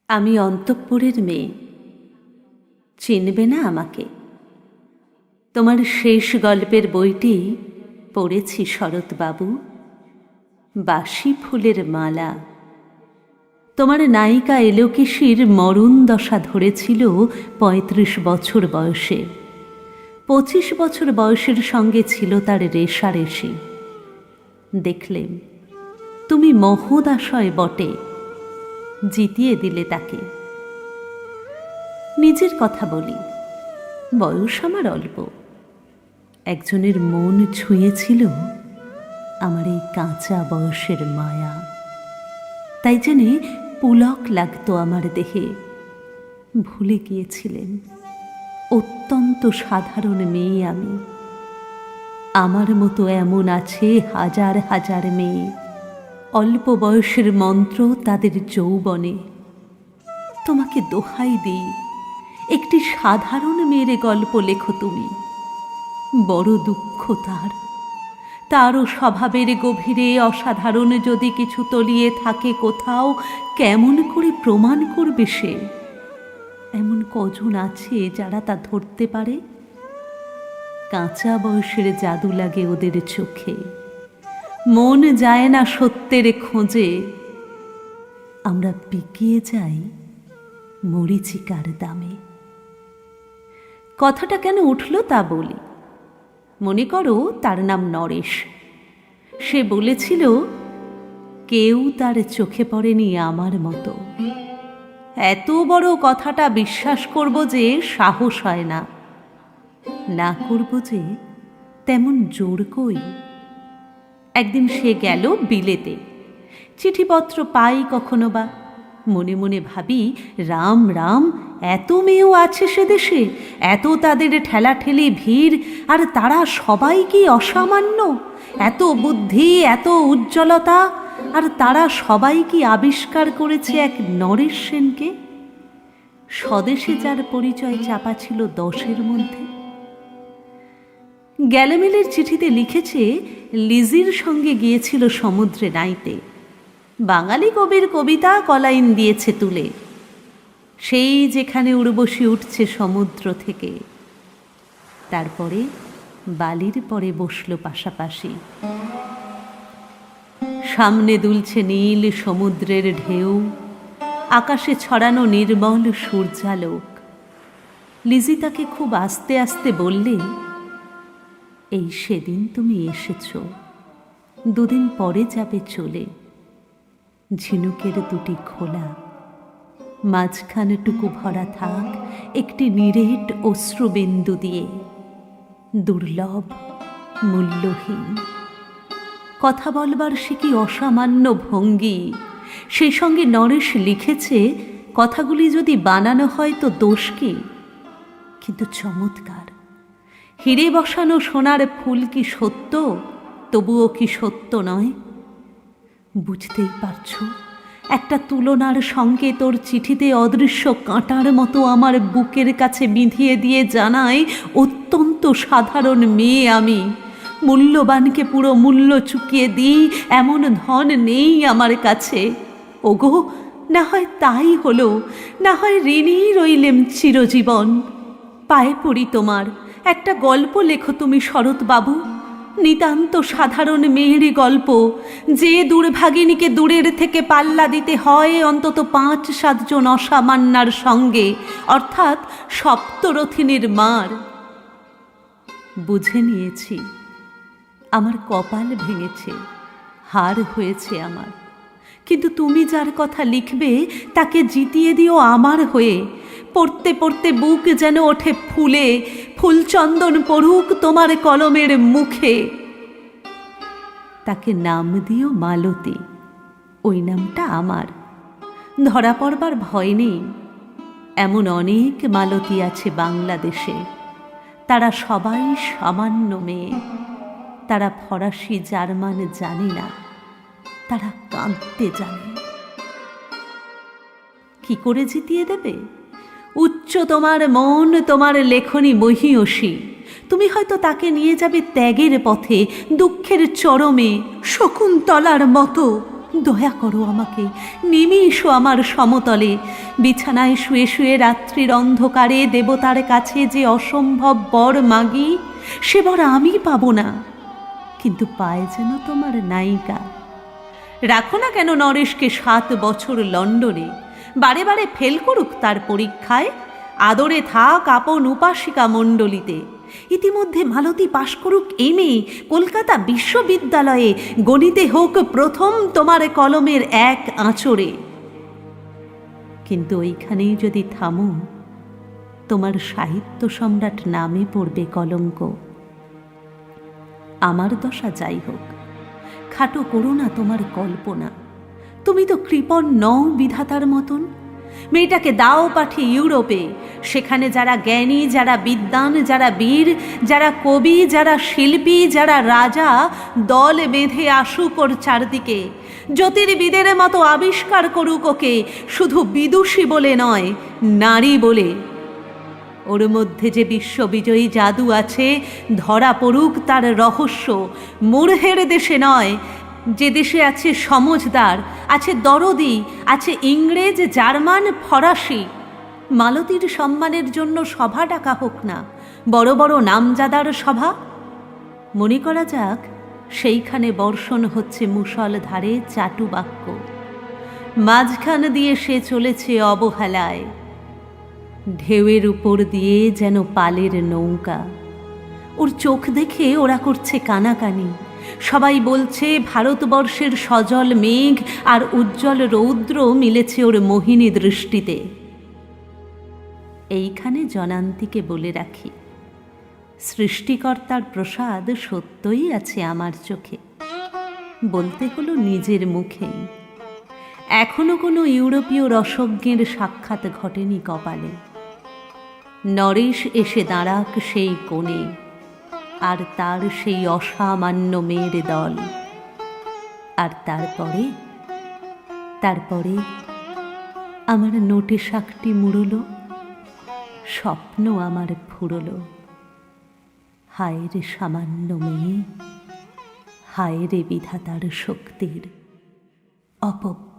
আমি অন্তঃপুরের মেয়ে, চিনবে না আমাকে। তোমার শেষ গল্পের বইটি পড়েছি শরৎবাবু, বাসি ফুলের মালা। তোমার নায়িকা এলোকেশীর মরণ দশা ধরেছিল ৩৫ বছর বয়সে। ২৫ বছর বয়সের সঙ্গে ছিল তার রেশারেশি। দেখলেম তুমি মহোদাশয় বটে, জিতিয়ে দিলে তাকে। নিজের কথা বলি, বয়স আমার অল্প। একজনের মন ছুঁয়েছিল আমার এই কাঁচা বয়সের মায়া, তাই জেনে পুলক লাগতো আমার দেহে। ভুলে গিয়েছিলেন অত্যন্ত সাধারণ মেয়ে আমি। আমার মতো এমন আছে হাজার হাজার মেয়ে, অল্প বয়সের মন্ত্র তাদের যৌবনে। তোমাকে দোহাই দিই, একটি সাধারণ মেয়ের গল্প লেখো তুমি। বড় দুঃখ তারও স্বভাবের গভীরে অসাধারণ যদি কিছু তলিয়ে থাকে কোথাও, কেমন করে প্রমাণ করবে সে? এমন কজন আছে যারা তা ধরতে পারে? কাঁচা বয়সের জাদু লাগে ওদের চোখে, মন যায় না সত্যের খোঁজে। আমরা বিকিয়ে যাই মরীচিকার দামে। কথাটা কেন উঠল তা বলি। মনে করো তার নাম নরেশ। সে বলেছিল কেউ তার চোখে পড়েনি আমার মতো। এত বড় কথাটা বিশ্বাস করব যে সাহস হয় না, না করব যে তেমন জোর কই। একদিন সে গেল বিলেতে। চিঠিপত্র পাই কখনো বা। মনে মনে ভাবি, রাম রাম, এত মেয়েও আছে সে দেশে, এত তাদের ঠেলাঠেলি ভিড়, আর তারা সবাই কি অসামান্য? এত বুদ্ধি, এত উজ্জ্বলতা, আর তারা সবাই কি আবিষ্কার করেছে এক নরেশ সেনকে? স্বদেশে যার পরিচয় চাপা ছিল 10-এর মধ্যে। গ্যালেমেলের চিঠিতে লিখেছে লিজির সঙ্গে গিয়েছিল সমুদ্রে নাইতে। বাঙালি কবির কবিতা কলাইন দিয়েছে তুলে। সেই যেখানে উর্বশী উঠছে সমুদ্র থেকে। তারপরে বালির পরে বসল পাশাপাশি। সামনে দুলছে নীল সমুদ্রের ঢেউ, আকাশে ছড়ানো নির্মল সূর্যালোক। লিজি তাকে খুব আস্তে আস্তে বললে, এই সেদিন তুমি এসেছ, 2 দিন পরে যাবে চলে। ঝিনুকের 2টি খোলা, মাঝখানটুকু ভরা থাক একটি নিরেট অশ্রুবিন্দু দিয়ে, দুর্লভ, মূল্যহীন। কথা বলবার সে কি অসামান্য ভঙ্গি! সেই সঙ্গে নরেশ লিখেছে কথাগুলি যদি বানানো হয় তো দোষ কি? কিন্তু চমৎকার। হিরে বসানো সোনার ফুল কি সত্য, তবুও কি সত্য নয়? বুঝতেই পারছ, একটা তুলনার সঙ্গে তোর চিঠিতে অদৃশ্য কাঁটার মতো আমার বুকের কাছে বিঁধিয়ে দিয়ে জানায় অত্যন্ত সাধারণ মেয়ে আমি। মূল্যবানকে পুরো মূল্য চুকিয়ে দিই এমন ধন নেই আমার কাছে। ওগো, না হয় তাই হলো, না হয় ঋণী রইলেম চিরজীবন। পায়ে পড়ি তোমার, একটা গল্প লেখো তুমি শরৎবাবু। নিতান্ত সাধারণ মেয়েরই গল্প, যে দুর্ভাগিনীকে দূরের থেকে পাল্লা দিতে হয় অন্তত 5-7 জন অসামান্যার সঙ্গে, অর্থাৎ সপ্তরথিনীর মার। বুঝে নিয়েছি আমার কপাল ভেঙেছে, হার হয়েছে আমার। কিন্তু তুমি যার কথা লিখবে তাকে জিতিয়ে দিও আমার হয়ে। পড়তে পড়তে বুক যেন ওঠে ফুলে, ফুলচন্দন পড়ুক তোমার কলমের মুখে। তাকে নাম দিও মালতী, ওই নামটা আমার। ধরা পড়বার ভয় নেই। এমন অনেক মালতী আছে বাংলাদেশে, তারা সবাই সামান্য মেয়ে। তারা ফরাসি জার্মান জানে না, তারা কাঁদতে জানে। কি করে জিতিয়ে দেবে? উচ্চ তোমার মন, তোমার লেখনী মহীয়সী। তুমি হয়তো তাকে নিয়ে যাবে ত্যাগের পথে, দুঃখের চরমে, শকুন্তলার মতো। দয়া করো আমাকে, নেমে এসো আমার সমতলে। বিছানায় শুয়ে শুয়ে রাত্রির অন্ধকারে দেবতার কাছে যে অসম্ভব বর মাগি, সে বর আমি পাবো না, কিন্তু পায় যেন তোমার নায়িকা। রাখো না কেন নরেশকে 7 বছর লন্ডনে, বারে বারে ফেল করুক তার পরীক্ষায়, আদরে থাক আপন উপাসিকা মণ্ডলীতে। ইতিমধ্যে মালতী পাশ করুক এমএ, কলকাতা বিশ্ববিদ্যালয়ে, গণিতে হোক প্রথম তোমার কলমের এক আঁচড়ে। কিন্তু ওইখানেই যদি থামো, তোমার সাহিত্য সম্রাট নামে পড়বে কলঙ্ক। আমার দশা যাই হোক, খাটো করো না তোমার কল্পনা। তুমি তো কৃপণ নও বিধাতার মতন। মেয়েটাকে দাও পাঠিয়ে ইউরোপে, সেখানে যারা জ্ঞানী, যারা বিদ্বান, যারা বীর, যারা কবি, যারা শিল্পী, যারা রাজা দল বেঁধে আসুক ওর চারদিকে, জ্যোতির্বিদের মতো আবিষ্কার করুক ওকে, শুধু বিদুষী বলে নয়, নারী বলে। ওর মধ্যে যে বিশ্ববিজয়ী জাদু আছে, ধরা পড়ুক তার রহস্য। মূর্খের দেশে নয়, যে দেশে আছে সমজদার, আছে দরদি, আছে ইংরেজ, জার্মান, ফরাসি। মালতীর সম্মানের জন্য সভা ডাকা হোক না, বড় বড় নামজাদার সভা। মনে করা যাক সেইখানে বর্ষণ হচ্ছে মুষলধারে চাটুবাক্য, মাঝখান দিয়ে সে চলেছে অবহেলায়, ঢেউয়ের উপর দিয়ে যেন পালের নৌকা। ওর চোখ দেখে ওরা করছে কানাকানি। সবাই বলছে ভারতবর্ষের সজল মেঘ আর উজ্জ্বল রৌদ্র মিলেছে ওর মোহিনী দৃষ্টিতে। এইখানে জনান্তিকে বলে রাখি, সৃষ্টিকর্তার প্রসাদ সত্যই আছে আমার চোখে, বলতে হলো নিজের মুখেই। এখনো কোনো ইউরোপীয় রসজ্ঞের সাক্ষাৎ ঘটেনি কপালে। নরেশ এসে দাঁড়াক সেই কোণে, আর তার সেই অসামান্য মেয়ের দল। আর তারপরে আমার নোটে শাকটি মুড়ল, স্বপ্ন আমার ফুরল। হায় রে সামান্য মেয়ে, হায় রে বিধাতার শক্তির অপব্যয়।